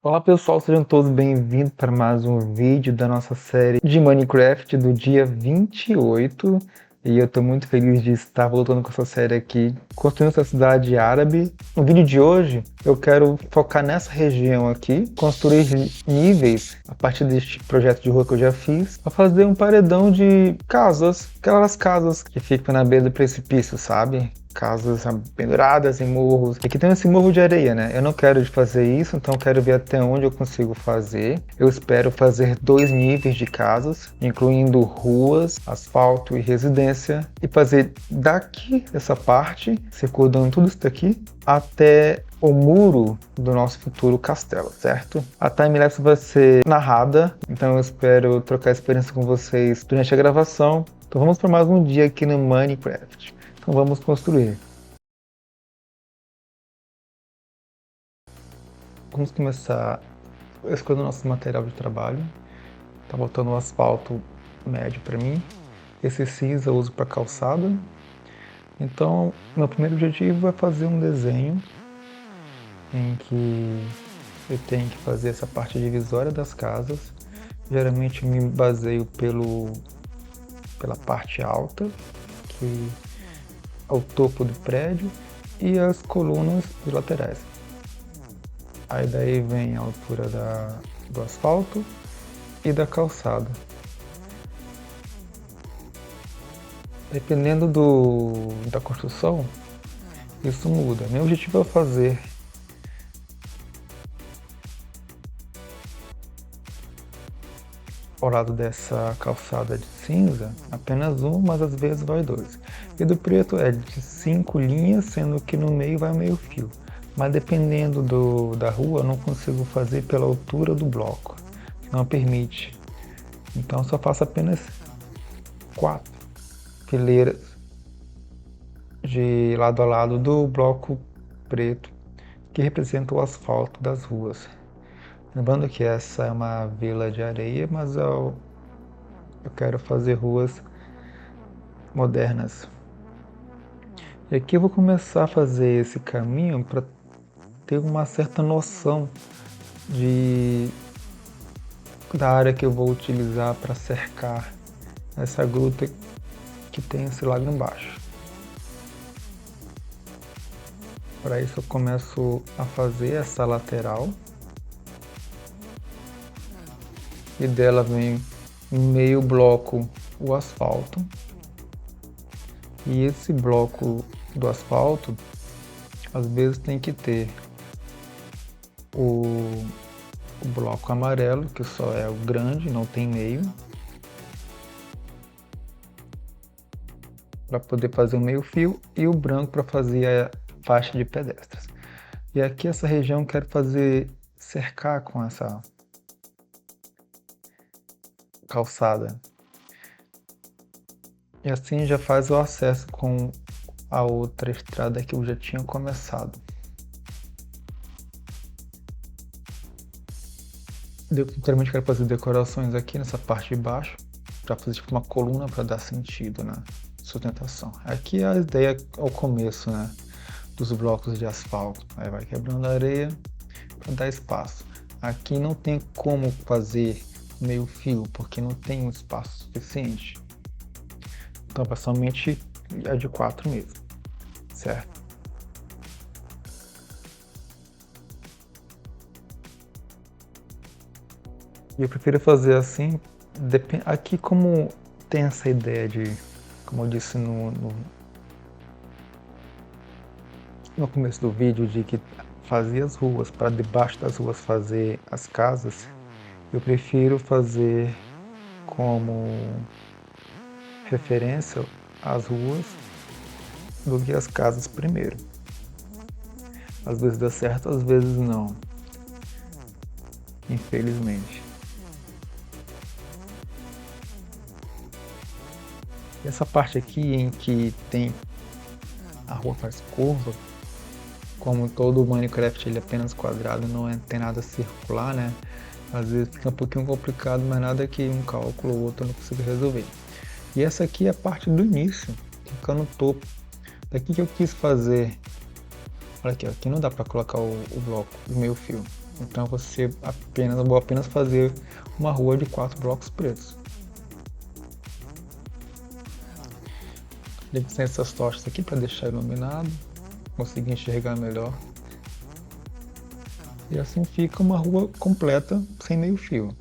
Olá pessoal, sejam todos bem-vindos para mais um vídeo da nossa série de Minecraft do dia 28. E eu estou muito feliz de estar voltando com essa série aqui, construindo essa cidade árabe. No vídeo de hoje eu quero focar nessa região aqui, construir níveis a partir deste projeto de rua que eu já fiz, para fazer um paredão de casas, aquelas casas que ficam na beira do precipício, sabe? Casas penduradas em morros. Aqui tem esse morro de areia, né? Eu não quero fazer isso, então eu quero ver até onde eu consigo fazer. Eu espero fazer 2 níveis de casas, incluindo ruas, asfalto e residência, e fazer daqui, essa parte, circundando tudo isso daqui, até o muro do nosso futuro castelo, certo? A timelapse vai ser narrada, então eu espero trocar experiência com vocês durante a gravação. Então vamos para mais um dia aqui no Minecraft. Então vamos construir. Vamos começar escolhendo nosso material de trabalho. Tá botando o asfalto médio para mim. Esse cinza eu uso para calçada. Então, meu primeiro objetivo é fazer um desenho em que eu tenho que fazer essa parte divisória das casas. Geralmente eu me baseio pela parte alta, que é o topo do prédio, e as colunas de laterais. Aí daí vem a altura do asfalto e da calçada. Dependendo da construção, isso muda. Meu objetivo é fazer ao lado dessa calçada de cinza apenas um, mas às vezes vai 2. E do preto é de 5 linhas, sendo que no meio vai meio fio. Mas dependendo da rua, eu não consigo fazer pela altura do bloco, não permite. Então só faço apenas 4 fileiras de lado a lado do bloco preto, que representa o asfalto das ruas. Lembrando que essa é uma vila de areia, mas eu quero fazer ruas modernas. E aqui eu vou começar a fazer esse caminho para ter uma certa noção da área que eu vou utilizar para cercar essa gruta que tem esse lago embaixo. Para isso eu começo a fazer essa lateral. E dela vem meio bloco o asfalto. E esse bloco do asfalto, às vezes tem que ter o bloco amarelo, que só é o grande, não tem meio, para poder fazer o meio fio, e o branco para fazer a faixa de pedestres. E aqui essa região eu quero cercar com essa calçada. E assim já faz o acesso com a outra estrada que eu já tinha começado. Eu literalmente quero fazer decorações aqui nessa parte de baixo, para fazer tipo uma coluna para dar sentido na sustentação. Aqui a ideia é o começo, né, dos blocos de asfalto. Aí vai quebrando a areia para dar espaço. Aqui não tem como fazer meio fio, porque não tem um espaço suficiente. Então é somente a de 4 mesmo, certo? E eu prefiro fazer assim, aqui como tem essa ideia de, como eu disse no começo do vídeo, de que fazia as ruas, para debaixo das ruas fazer as casas, eu prefiro fazer como referência as ruas do que as casas primeiro. Às vezes dá certo, às vezes não, infelizmente. Essa parte aqui em que tem a rua faz curva, como todo o Minecraft ele é apenas quadrado, não tem nada circular, né? Às vezes fica um pouquinho complicado, mas nada que um cálculo ou outro eu não consiga resolver. E essa aqui é a parte do início, que fica no topo. Daqui que eu quis fazer. Olha aqui, aqui não dá para colocar o bloco, o meio fio. Então eu vou apenas fazer uma rua de 4 blocos pretos. Ligo sem essas tochas aqui para deixar iluminado, conseguir enxergar melhor. E assim fica uma rua completa sem meio fio.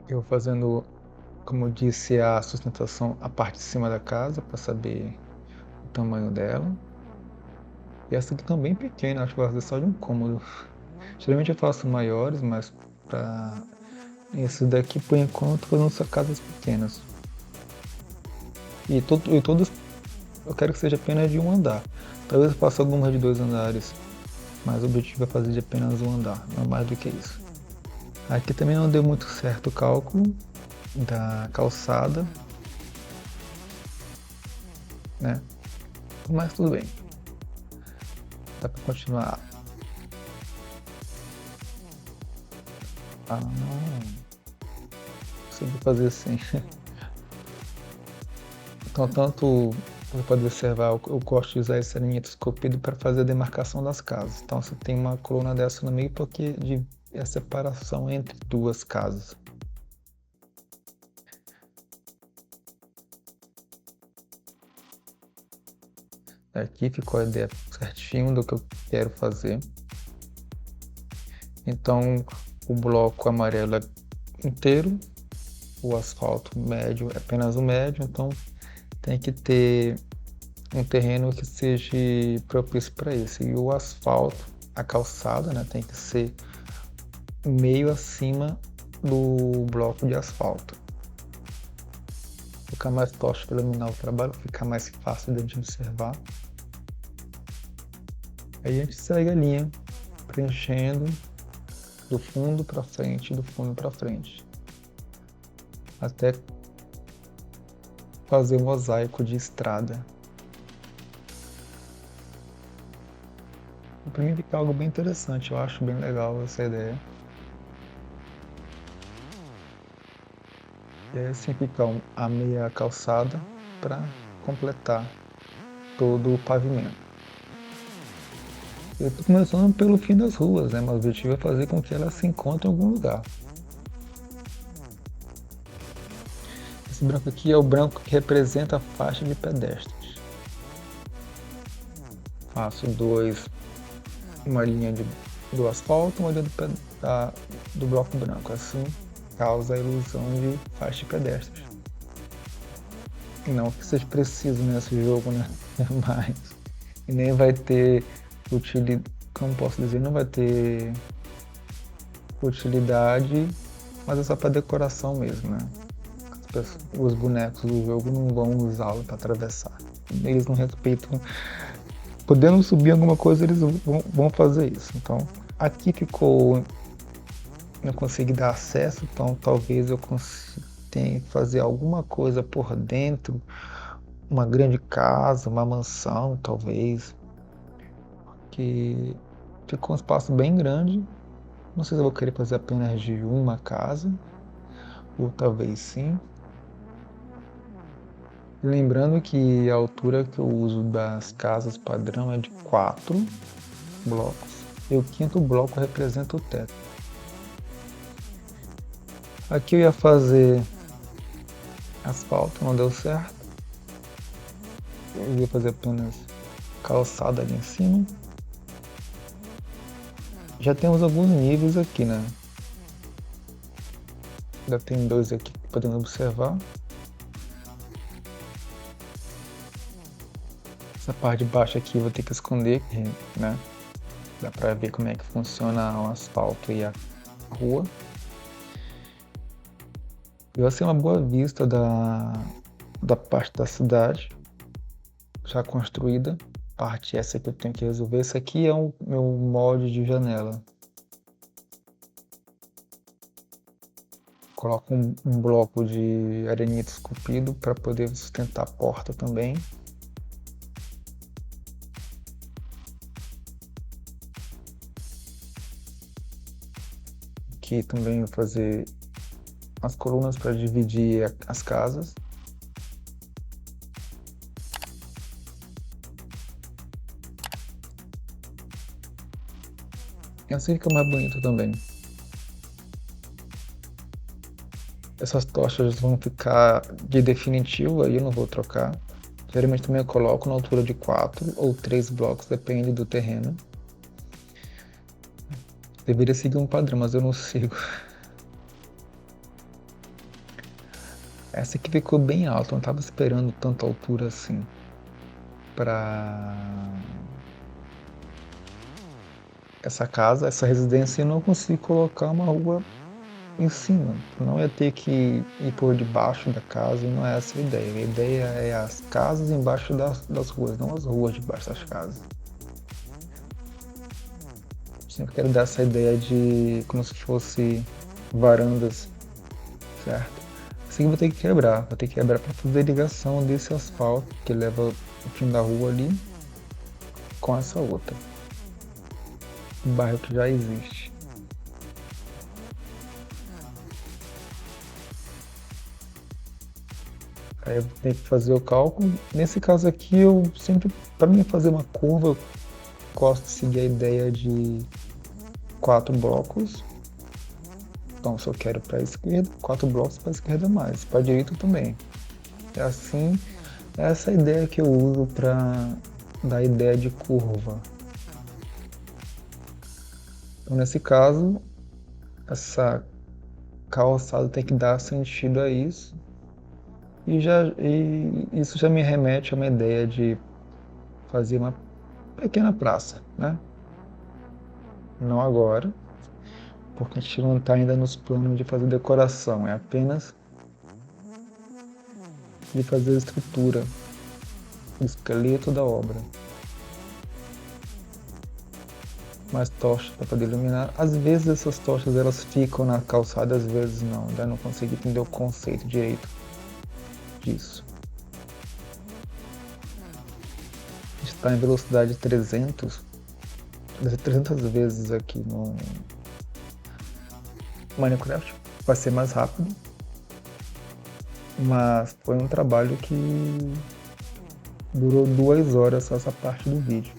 Eu fazendo, como eu disse, a sustentação, a parte de cima da casa para saber o tamanho dela. E essa aqui também pequena, acho que vai fazer só de um cômodo. Geralmente eu faço maiores, mas para esse daqui por enquanto foram só casas pequenas. E todas eu quero que seja apenas de um andar. Talvez eu faça algumas de 2 andares, mas o objetivo é fazer de apenas um andar, não mais do que isso. Aqui também não deu muito certo o cálculo da calçada, né? Mas tudo bem. Dá para continuar. Ah, não. Consegui fazer assim. Então, tanto você pode observar, eu gosto de usar esse alinhamento esculpido para fazer a demarcação das casas. Então, você tem uma coluna dessa no meio porque é a separação entre 2 casas. Aqui ficou a ideia certinho do que eu quero fazer. Então, o bloco amarelo é inteiro, o asfalto médio é apenas o médio, então tem que ter um terreno que seja propício para isso. E o asfalto, a calçada, né, tem que ser meio acima do bloco de asfalto. Ficar mais fácil para iluminar o trabalho, ficar mais fácil de observar. Aí a gente segue a linha, preenchendo do fundo para frente, do fundo para frente, até fazer um mosaico de estrada. Para mim fica algo bem interessante, eu acho bem legal essa ideia. E aí assim fica a meia calçada para completar todo o pavimento. Eu estou começando pelo fim das ruas, né? Mas o objetivo é fazer com que elas se encontrem em algum lugar. Esse branco aqui é o branco que representa a faixa de pedestres. Faço uma linha do asfalto, uma linha do bloco branco. Assim causa a ilusão de faixa de pedestres. Não que seja preciso nesse jogo, né? Mas e nem vai ter utilidade, como posso dizer, não vai ter utilidade, mas é só para decoração mesmo, né? Os bonecos do jogo não vão usá-lo para atravessar. Eles não respeitam. Podendo subir alguma coisa, eles vão fazer isso. Então, aqui ficou. Não consegui dar acesso, então talvez eu tenha que fazer alguma coisa por dentro. Uma grande casa, uma mansão, talvez. Que ficou um espaço bem grande. Não sei se eu vou querer fazer apenas de uma casa, ou talvez sim. Lembrando que a altura que eu uso das casas padrão é de 4 blocos. E o 5º bloco representa o teto. Aqui eu ia fazer asfalto, não deu certo. Eu ia fazer apenas calçada ali em cima. Já temos alguns níveis aqui, né? Já tem 2 aqui que podemos observar. Essa parte de baixo aqui eu vou ter que esconder, né? Dá pra ver como é que funciona o asfalto e a rua. E vai ser uma boa vista da parte da cidade já construída. Parte essa que eu tenho que resolver. Esse aqui é o meu molde de janela. Coloco um bloco de arenito esculpido para poder sustentar a porta também. Aqui também vou fazer as colunas para dividir as casas. Assim fica mais bonito também. Essas tochas vão ficar de definitivo, aí eu não vou trocar. Geralmente também eu coloco na altura de 4 ou 3 blocos, depende do terreno. Deveria seguir um padrão, mas eu não sigo. Essa aqui ficou bem alta, eu não estava esperando tanta altura assim. Para essa casa, essa residência, eu não consigo colocar uma rua em cima. Não é ter que ir por debaixo da casa, não é essa a ideia. A ideia é as casas embaixo das ruas, não as ruas debaixo das casas. Sempre quero dar essa ideia de como se fosse varandas, certo? Assim vou ter que quebrar, vou ter que quebrar para fazer ligação desse asfalto que leva o fim da rua ali com essa outra. Um bairro que já existe. Aí eu tenho que fazer o cálculo. Nesse caso aqui, eu sempre, para mim fazer uma curva, eu gosto de seguir a ideia de 4 blocos. Então, se eu quero para a esquerda, 4 blocos para a esquerda mais, para a direita também. É assim, essa é a ideia que eu uso para dar a ideia de curva. Então, nesse caso, essa calçada tem que dar sentido a isso. E isso já me remete a uma ideia de fazer uma pequena praça, né? Não agora, porque a gente não está ainda nos planos de fazer decoração, é apenas de fazer a estrutura, o esqueleto da obra. Mais tochas para poder iluminar. Às vezes essas tochas elas ficam na calçada, às vezes não. Ainda não consegui entender o conceito direito disso. A gente está em velocidade 300 vezes aqui no Minecraft. Vai ser mais rápido, mas foi um trabalho que durou 2 horas só essa parte do vídeo.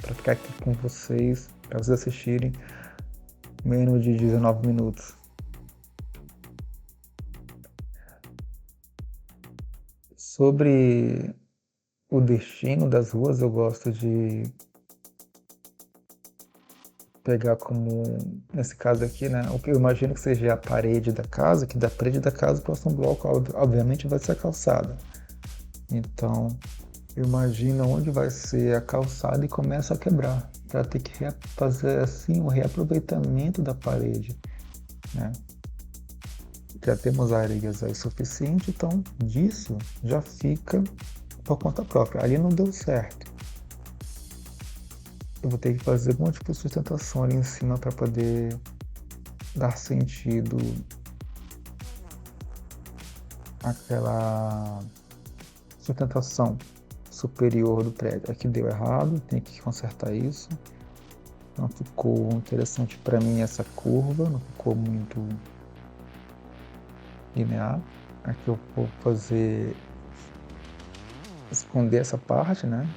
Para ficar aqui com vocês, para vocês assistirem menos de 19 minutos. Sobre o destino das ruas, eu gosto de pegar como, nesse caso aqui, né, o que eu imagino que seja a parede da casa, que da parede da casa o próximo bloco, obviamente, vai ser a calçada. Então, eu imagino onde vai ser a calçada e começo a quebrar, para ter que fazer assim um reaproveitamento da parede, né? Já temos areias aí suficiente, então disso já fica por conta própria. Ali não deu certo. Eu vou ter que fazer algum tipo de sustentação ali em cima para poder dar sentido àquela sustentação superior do prédio. Aqui deu errado, tem que consertar isso. Não ficou interessante para mim essa curva, não ficou muito linear. Aqui eu vou fazer esconder essa parte, né?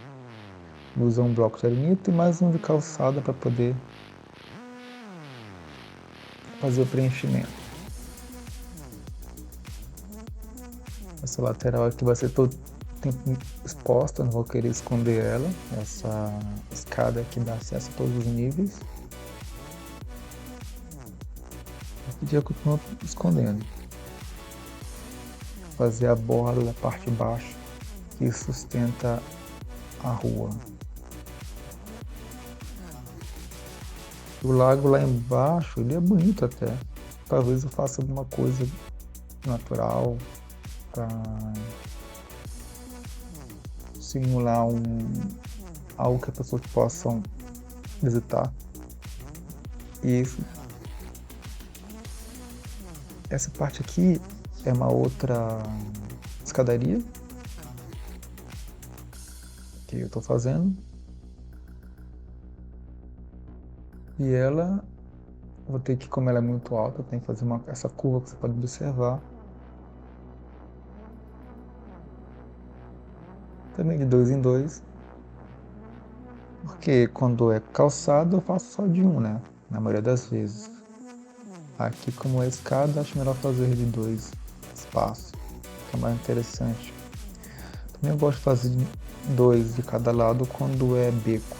Vou usar um bloco de arenito e mais um de calçada para poder fazer o preenchimento. Essa lateral aqui vai ser todo tempo exposta, não vou querer esconder ela. Essa escada aqui dá acesso a todos os níveis. Aqui já continua escondendo. Fazer a borda da parte de baixo que sustenta a rua. O lago lá embaixo, ele é bonito até. Talvez eu faça alguma coisa natural para simular algo que as pessoas possam visitar. E essa parte aqui é uma outra escadaria que eu estou fazendo. E ela, vou ter que, como ela é muito alta, eu tenho que fazer essa curva que você pode observar. Também de 2 em 2. Porque quando é calçado eu faço só de um, né? na maioria das vezes. Aqui, como é escada, acho melhor fazer de 2 espaços, fica mais interessante. Também eu gosto de fazer 2 de cada lado quando é beco.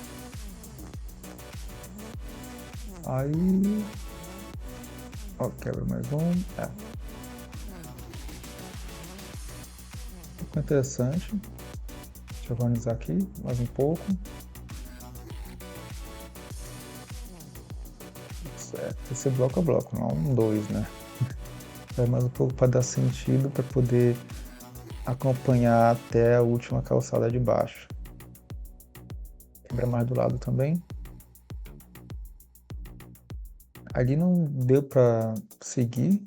Aí, ó, quebra mais um. Ficou interessante. Deixa eu organizar aqui mais um pouco. Certo, esse bloco a bloco, não um 2, né? Vai mais um pouco para dar sentido, para poder acompanhar até a última calçada de baixo. Quebra mais do lado também. Ali não deu para seguir.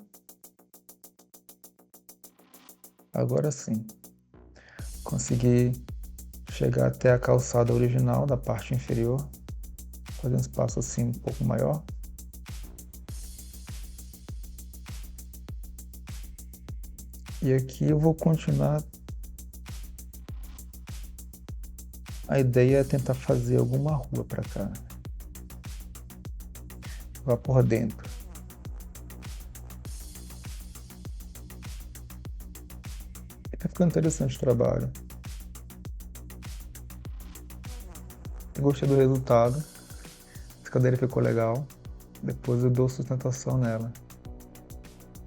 Agora sim. Consegui chegar até a calçada original da parte inferior. Fazer um espaço assim um pouco maior. E aqui eu vou continuar. A ideia é tentar fazer alguma rua para cá. Vá por dentro. E tá ficando interessante o trabalho. Eu gostei do resultado. Essa cadeira ficou legal. Depois eu dou sustentação nela.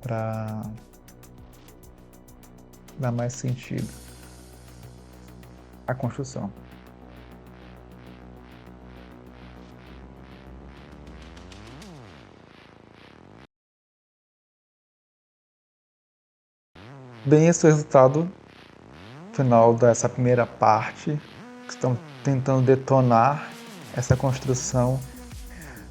Para dar mais sentido à construção. Bem, esse é o resultado final dessa primeira parte, que estão tentando detonar essa construção,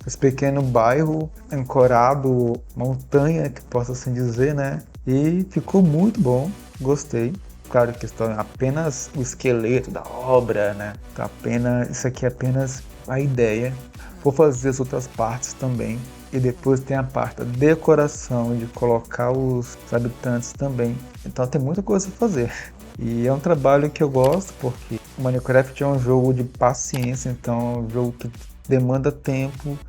esse pequeno bairro ancorado, montanha, que posso assim dizer, né? E ficou muito bom, gostei. Claro que está apenas o esqueleto da obra, né? Isso aqui é apenas a ideia. Vou fazer as outras partes também. E depois tem a parte da decoração, de colocar os habitantes também. Então tem muita coisa a fazer. E é um trabalho que eu gosto, porque o Minecraft é um jogo de paciência, então é um jogo que demanda tempo.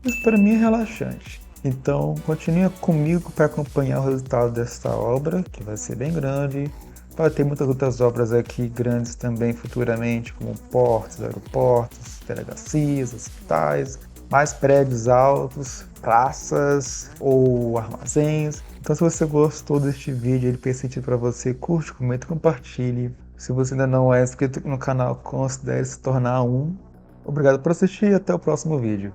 Isso para mim é relaxante. Então continue comigo para acompanhar o resultado desta obra, que vai ser bem grande. Vai ter muitas outras obras aqui grandes também futuramente, como portos, aeroportos, delegacias, hospitais, mais prédios altos, praças ou armazéns. Então se você gostou deste vídeo, ele fez sentido para você, curte, comenta, compartilhe. Se você ainda não é inscrito no canal, considere se tornar um. Obrigado por assistir e até o próximo vídeo.